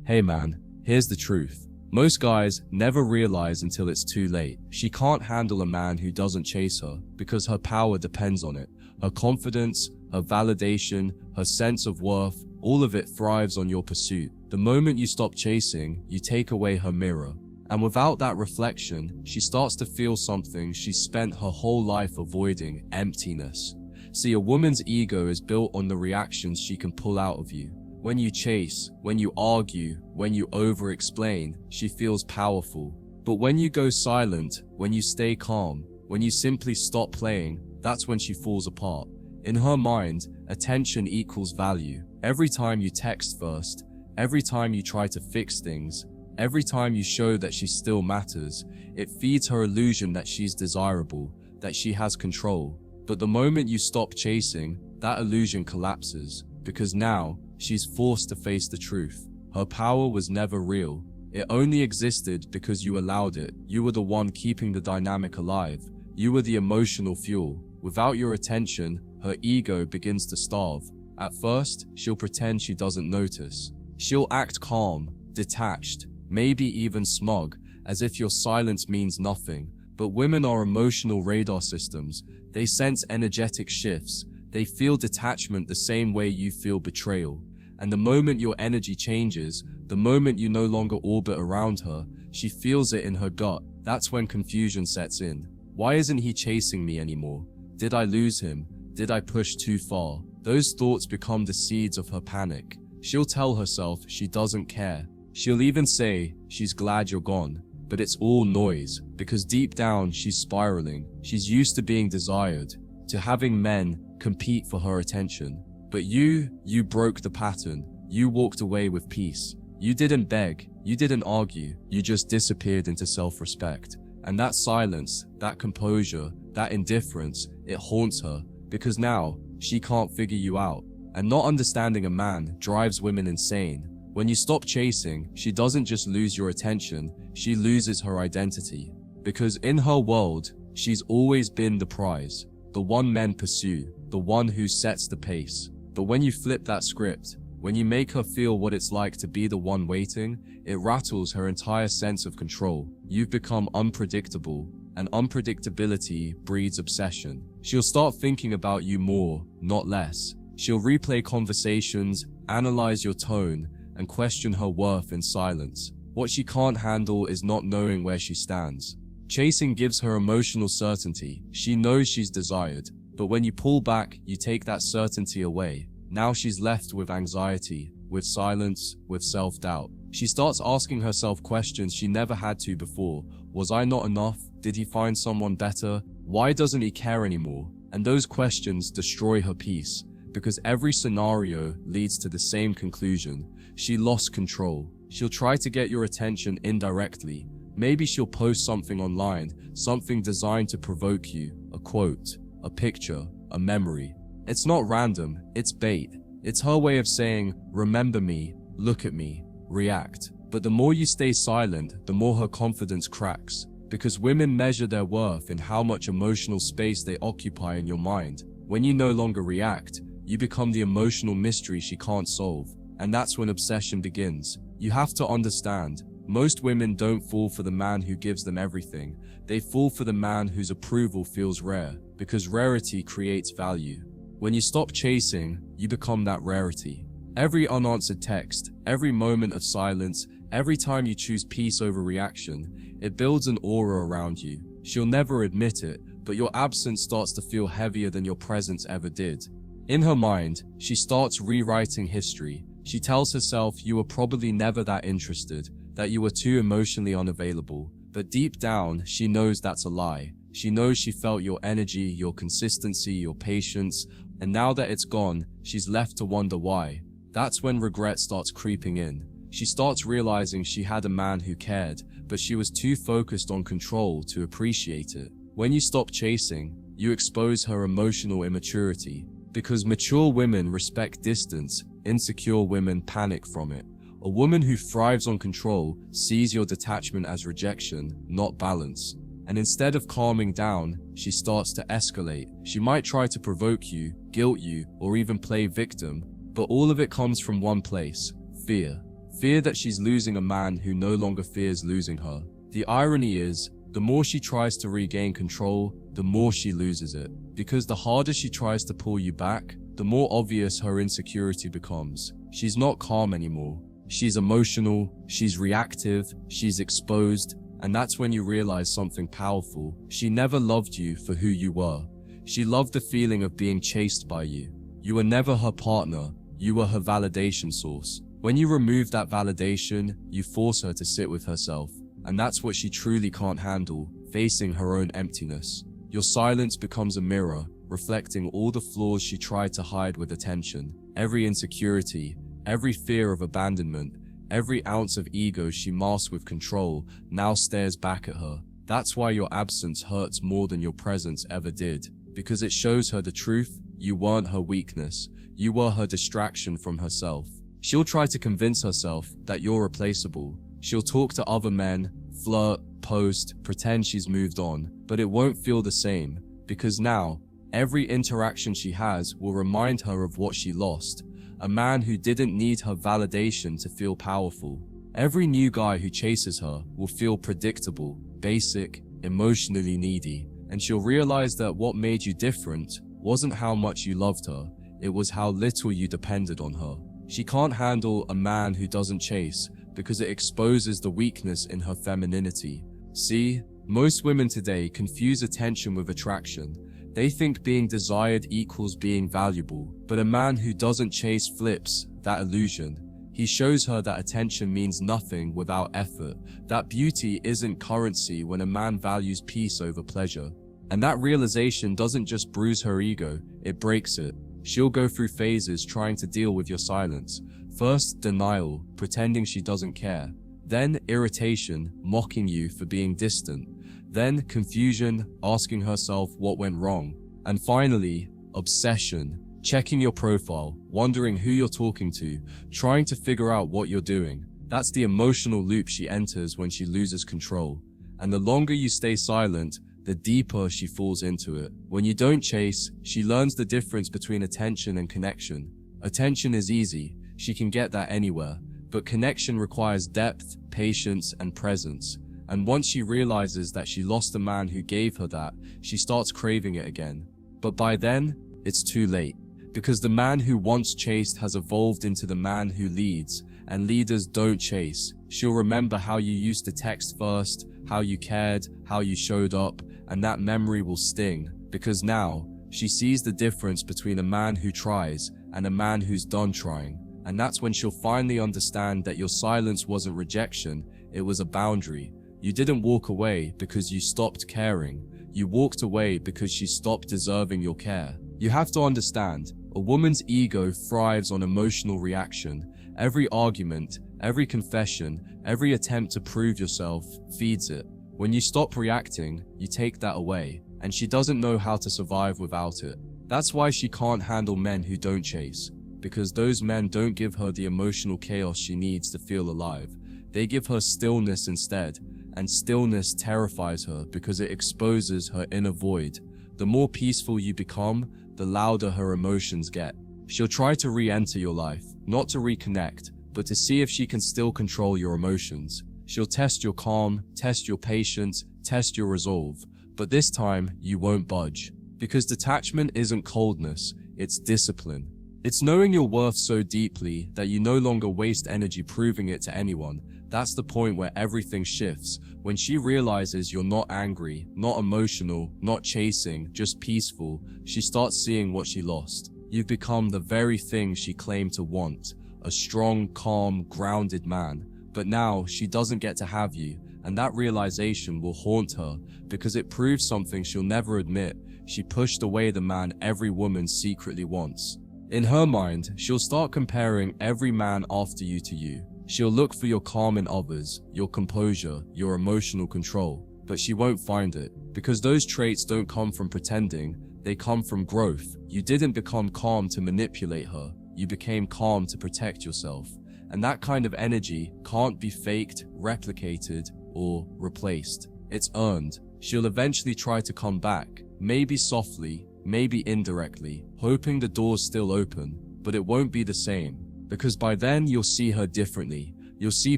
Hey man, here's the truth. Most guys never realize until it's too late. She can't handle a man who doesn't chase her because her power depends on it. Her confidence, her validation, her sense of worth, all of it thrives on your pursuit. The moment you stop chasing, you take away her mirror. And without that reflection, she starts to feel something she's spent her whole life avoiding: emptiness. See, a woman's ego is built on the reactions she can pull out of you. When you chase, when you argue, when you over-explain, she feels powerful. But when you go silent, when you stay calm, when you simply stop playing, that's when she falls apart. In her mind, attention equals value. Every time you text first, every time you try to fix things, every time you show that she still matters, it feeds her illusion that she's desirable, that she has control. But the moment you stop chasing, that illusion collapses, because now she's forced to face the truth. Her power was never real. It only existed because you allowed it. You were the one keeping the dynamic alive. You were the emotional fuel. Without your attention, her ego begins to starve. At first, she'll pretend she doesn't notice. She'll act calm, detached, maybe even smug, as if your silence means nothing. But women are emotional radar systems. They sense energetic shifts. They feel detachment the same way you feel betrayal. And the moment your energy changes, the moment you no longer orbit around her, she feels it in her gut. That's when confusion sets in. Why isn't he chasing me anymore? Did I lose him? Did I push too far? Those thoughts become the seeds of her panic. She'll tell herself she doesn't care. She'll even say she's glad you're gone. But it's all noise, because deep down she's spiraling. She's used to being desired, to having men compete for her attention. But you broke the pattern. You walked away with peace. You didn't beg, you didn't argue, you just disappeared into self-respect. And that silence, that composure, that indifference, it haunts her, because now she can't figure you out. And not understanding a man drives women insane. When you stop chasing, she doesn't just lose your attention, she loses her identity. Because in her world, she's always been the prize, the one men pursue, the one who sets the pace. But when you flip that script, when you make her feel what it's like to be the one waiting, it rattles her entire sense of control. You've become unpredictable, and unpredictability breeds obsession. She'll start thinking about you more, not less. She'll replay conversations, analyze your tone, and question her worth in silence. What she can't handle is not knowing where she stands. Chasing gives her emotional certainty. She knows she's desired, but when you pull back, you take that certainty away. Now she's left with anxiety, with silence, with self-doubt. She starts asking herself questions she never had to before. Was I not enough? Did he find someone better? Why doesn't he care anymore? And those questions destroy her peace, because every scenario leads to the same conclusion. She lost control. She'll try to get your attention indirectly. Maybe she'll post something online, something designed to provoke you, a quote, a picture, a memory. It's not random, it's bait. It's her way of saying, remember me, look at me, react. But the more you stay silent, the more her confidence cracks. Because women measure their worth in how much emotional space they occupy in your mind. When you no longer react, you become the emotional mystery she can't solve. And that's when obsession begins. You have to understand, most women don't fall for the man who gives them everything. They fall for the man whose approval feels rare, because rarity creates value. When you stop chasing, you become that rarity. Every unanswered text, every moment of silence, every time you choose peace over reaction, it builds an aura around you. She'll never admit it, but your absence starts to feel heavier than your presence ever did. In her mind, she starts rewriting history. She tells herself you were probably never that interested, that you were too emotionally unavailable. But deep down, she knows that's a lie. She knows she felt your energy, your consistency, your patience, and now that it's gone, she's left to wonder why. That's when regret starts creeping in. She starts realizing she had a man who cared, but she was too focused on control to appreciate it. When you stop chasing, you expose her emotional immaturity. Because mature women respect distance, insecure women panic from it. A woman who thrives on control sees your detachment as rejection, not balance. And instead of calming down, she starts to escalate. She might try to provoke you, guilt you, or even play victim, but all of it comes from one place: fear. Fear that she's losing a man who no longer fears losing her. The irony is, the more she tries to regain control, the more she loses it. Because the harder she tries to pull you back, the more obvious her insecurity becomes. She's not calm anymore. She's emotional, she's reactive, she's exposed, and that's when you realize something powerful. She never loved you for who you were. She loved the feeling of being chased by you. You were never her partner, you were her validation source. When you remove that validation, you force her to sit with herself. And that's what she truly can't handle, facing her own emptiness. Your silence becomes a mirror, reflecting all the flaws she tried to hide with attention. Every insecurity, every fear of abandonment, every ounce of ego she masked with control now stares back at her. That's why your absence hurts more than your presence ever did. Because it shows her the truth, you weren't her weakness. You were her distraction from herself. She'll try to convince herself that you're replaceable. She'll talk to other men, flirt, post, pretend she's moved on, but it won't feel the same, because now, every interaction she has will remind her of what she lost, a man who didn't need her validation to feel powerful. Every new guy who chases her will feel predictable, basic, emotionally needy, and she'll realize that what made you different wasn't how much you loved her, it was how little you depended on her. She can't handle a man who doesn't chase, because it exposes the weakness in her femininity. See, most women today confuse attention with attraction. They think being desired equals being valuable, but a man who doesn't chase flips that illusion. He shows her that attention means nothing without effort, that beauty isn't currency when a man values peace over pleasure. And that realization doesn't just bruise her ego, it breaks it. She'll go through phases trying to deal with your silence. First, denial, pretending she doesn't care. Then irritation, mocking you for being distant. Then confusion, asking herself what went wrong. And finally, obsession, checking your profile, wondering who you're talking to, trying to figure out what you're doing. That's the emotional loop she enters when she loses control. And the longer you stay silent, the deeper she falls into it. When you don't chase, she learns the difference between attention and connection. Attention is easy, she can get that anywhere, but connection requires depth, patience, and presence. And once she realizes that she lost the man who gave her that, she starts craving it again. But by then, it's too late. Because the man who once chased has evolved into the man who leads, and leaders don't chase. She'll remember how you used to text first, how you cared, how you showed up, and that memory will sting. Because now, she sees the difference between a man who tries and a man who's done trying. And that's when she'll finally understand that your silence wasn't rejection, it was a boundary. You didn't walk away because you stopped caring. You walked away because she stopped deserving your care. You have to understand, a woman's ego thrives on emotional reaction. Every argument, every confession, every attempt to prove yourself feeds it. When you stop reacting, you take that away, and she doesn't know how to survive without it. That's why she can't handle men who don't chase, because those men don't give her the emotional chaos she needs to feel alive. They give her stillness instead, and stillness terrifies her because it exposes her inner void. The more peaceful you become, the louder her emotions get. She'll try to re-enter your life, not to reconnect, but to see if she can still control your emotions. She'll test your calm, test your patience, test your resolve, but this time you won't budge. Because detachment isn't coldness, it's discipline. It's knowing your worth so deeply that you no longer waste energy proving it to anyone. That's the point where everything shifts, when she realizes you're not angry, not emotional, not chasing, just peaceful. She starts seeing what she lost. You've become the very thing she claimed to want, a strong, calm, grounded man. But now she doesn't get to have you, and that realization will haunt her because it proves something she'll never admit. She pushed away the man every woman secretly wants. In her mind, she'll start comparing every man after you to you. She'll look for your calm in others, your composure, your emotional control, but she won't find it, because those traits don't come from pretending, they come from growth. You didn't become calm to manipulate her, you became calm to protect yourself. And that kind of energy can't be faked, replicated, or replaced. It's earned. She'll eventually try to come back, maybe softly, maybe indirectly, hoping the door's still open, but it won't be the same. Because by then you'll see her differently. You'll see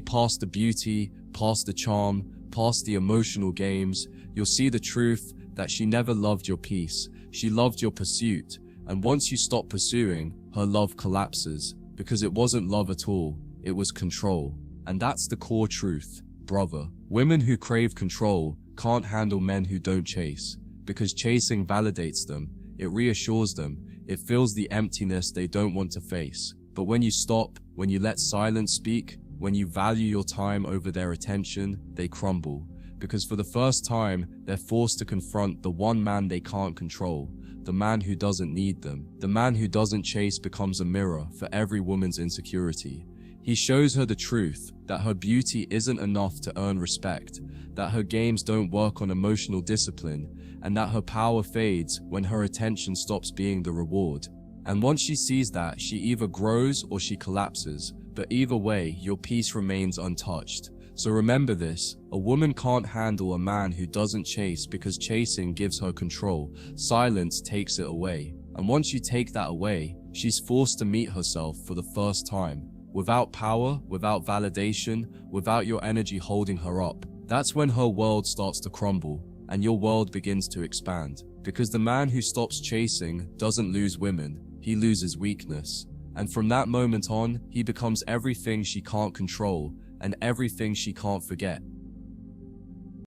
past the beauty, past the charm, past the emotional games. You'll see the truth that she never loved your peace. She loved your pursuit. And once you stop pursuing, her love collapses. Because it wasn't love at all, it was control. And that's the core truth, brother. Women who crave control can't handle men who don't chase. Because chasing validates them, it reassures them, it fills the emptiness they don't want to face. But when you stop, when you let silence speak, when you value your time over their attention, they crumble. Because for the first time, they're forced to confront the one man they can't control, the man who doesn't need them. The man who doesn't chase becomes a mirror for every woman's insecurity. He shows her the truth, that her beauty isn't enough to earn respect, that her games don't work on emotional discipline, and that her power fades when her attention stops being the reward. And once she sees that, she either grows or she collapses, but either way, your peace remains untouched. So remember this, a woman can't handle a man who doesn't chase because chasing gives her control, silence takes it away. And once you take that away, she's forced to meet herself for the first time. Without power, without validation, without your energy holding her up. That's when her world starts to crumble, and your world begins to expand. Because the man who stops chasing doesn't lose women, he loses weakness. And from that moment on, he becomes everything she can't control, and everything she can't forget.